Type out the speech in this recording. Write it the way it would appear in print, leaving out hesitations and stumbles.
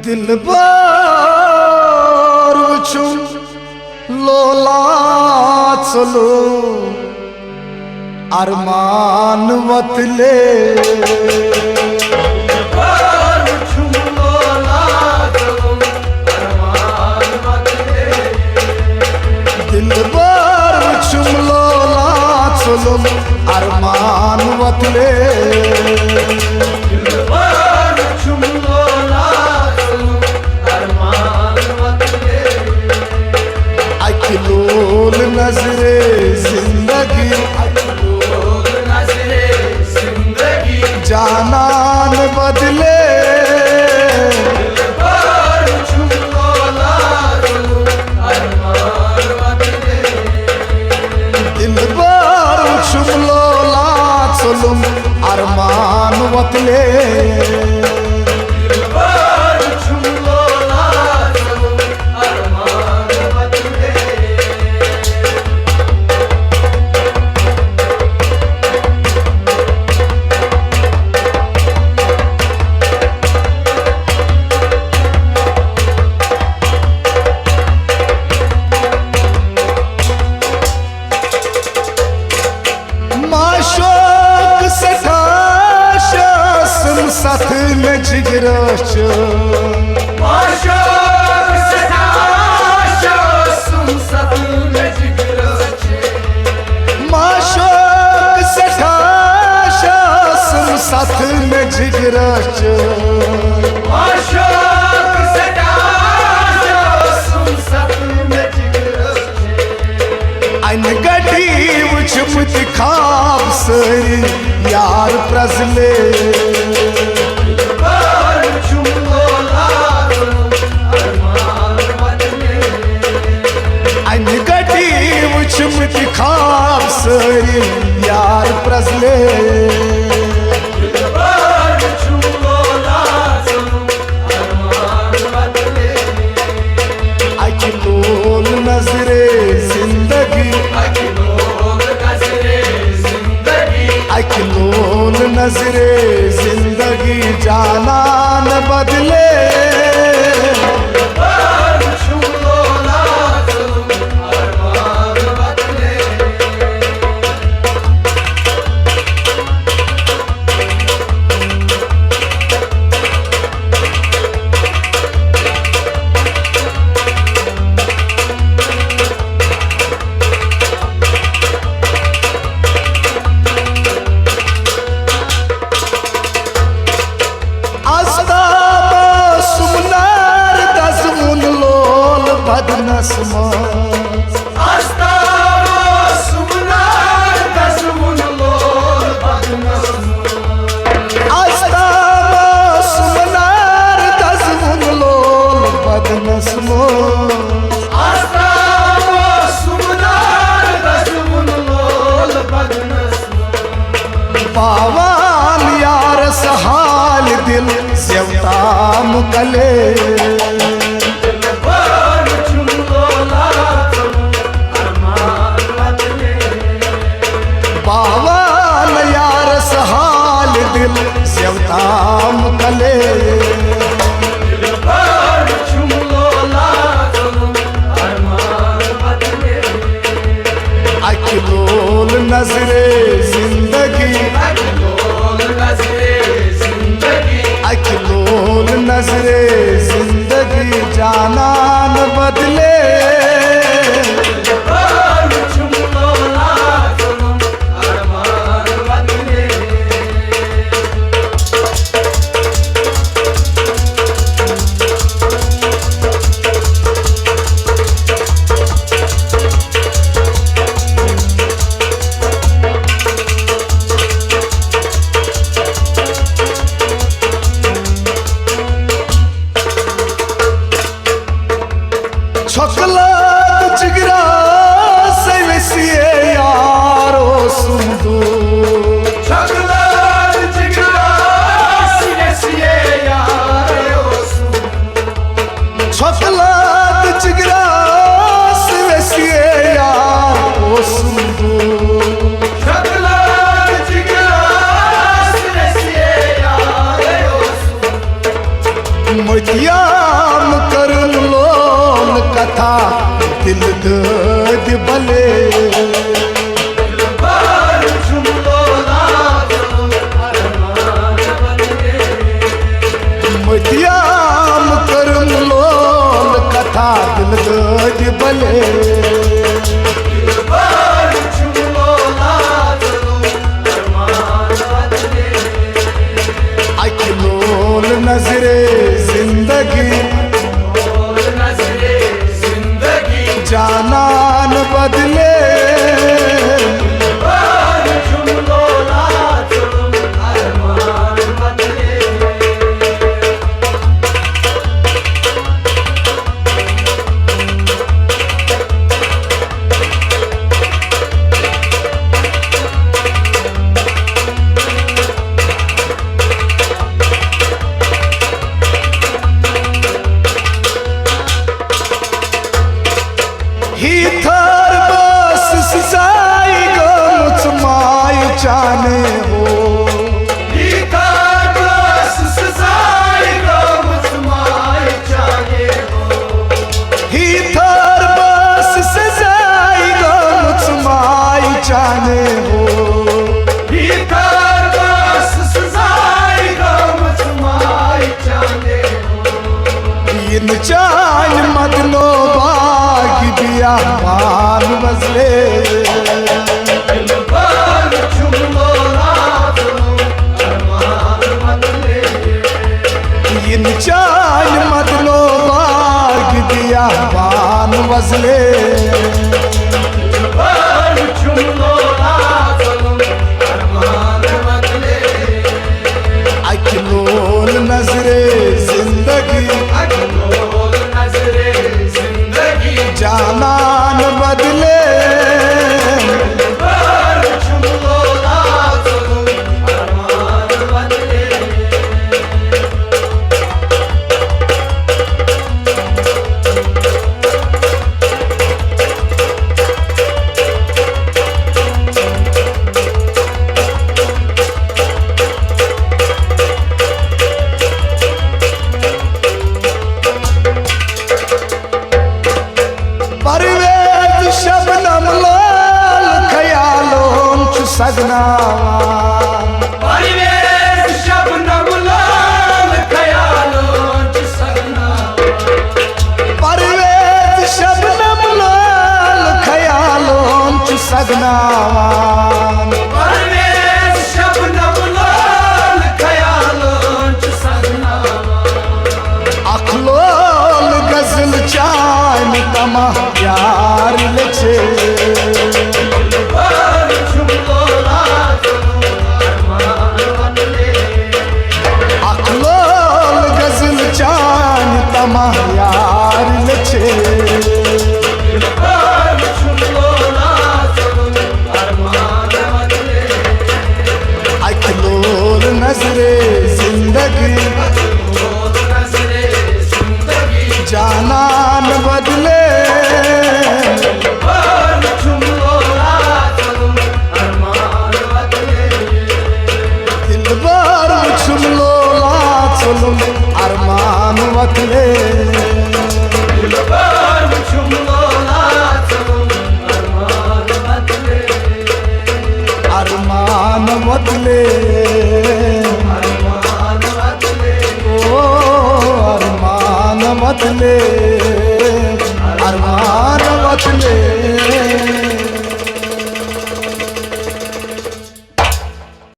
दिलबर वुचुम लोला चलो अरमान वतले दिलबर वुचुम लोला चलो अरमान वतले अखिलोल नजरे जिंदगी जानान बदले दिलबर छुमलोला चलुम अरमान वतले साथ में जिगरश माशोक सठाशों साथ में जिगरश माशोक सठाशों साथ में जिगरश माशोक सठाशों साथ में जिगरश अन गटी वुचमुत खाब सरी यार प्रजले वुचमुत खाब सरी यार प्रजले अखिलोल नजरे जिंदगी अखिलोल नजरे जिंदगी जानान बदले नस्मा पावान यार सहाल दिल सेवता मुकले पावान यार सहाल दिल सेवता मुकले अखिलोल नजरे जिंदगी अखिलोल नजरे जिंदगी जानान बदले छोकलात जिगरा से वसिए यारो सुंदो छोकलात जिगरा से वसिए यारो सुंदो छोकलात जिगरा से वसिए यारो सुंदो छोकलात जिगरा से वसिए यारो सुंदो मतियाम करन लोन कथा दिल दर्द बले बार जुमलो लाजो अरमान बदले मतियाम करन लोन कथा दिल दर्द बले बार जुमलो लाजो अरमान बदले अखिलोल नजरे जिंदगी और नजरे जिंदगी जानान बदले बार जुमलो लाजो अरमान बदले ही थर बस सिसाई गो मुझमाय चाने हो ही थर बस सिसाई गो मुझमाय चाने हो इन चाल मदनो बाग दिया मान बजले इन चाल मदनो बाग दिया मान बजले अखिलोल नजरे जिंदगी जानान बदले परवेज शबनम लाल ख्यालों च सगना परवेज शबनम लाल ख्यालों च सगना अखलोल गजल चान तमा प्यार लचे अखलोल गजल चान तमा यार लचे अखलोल नजरे जिंदगी जानान बदले दिलबर छुमलो लाचलुम अरमान वतले अरमान वतले ओ अरमान वतले अरमान वतले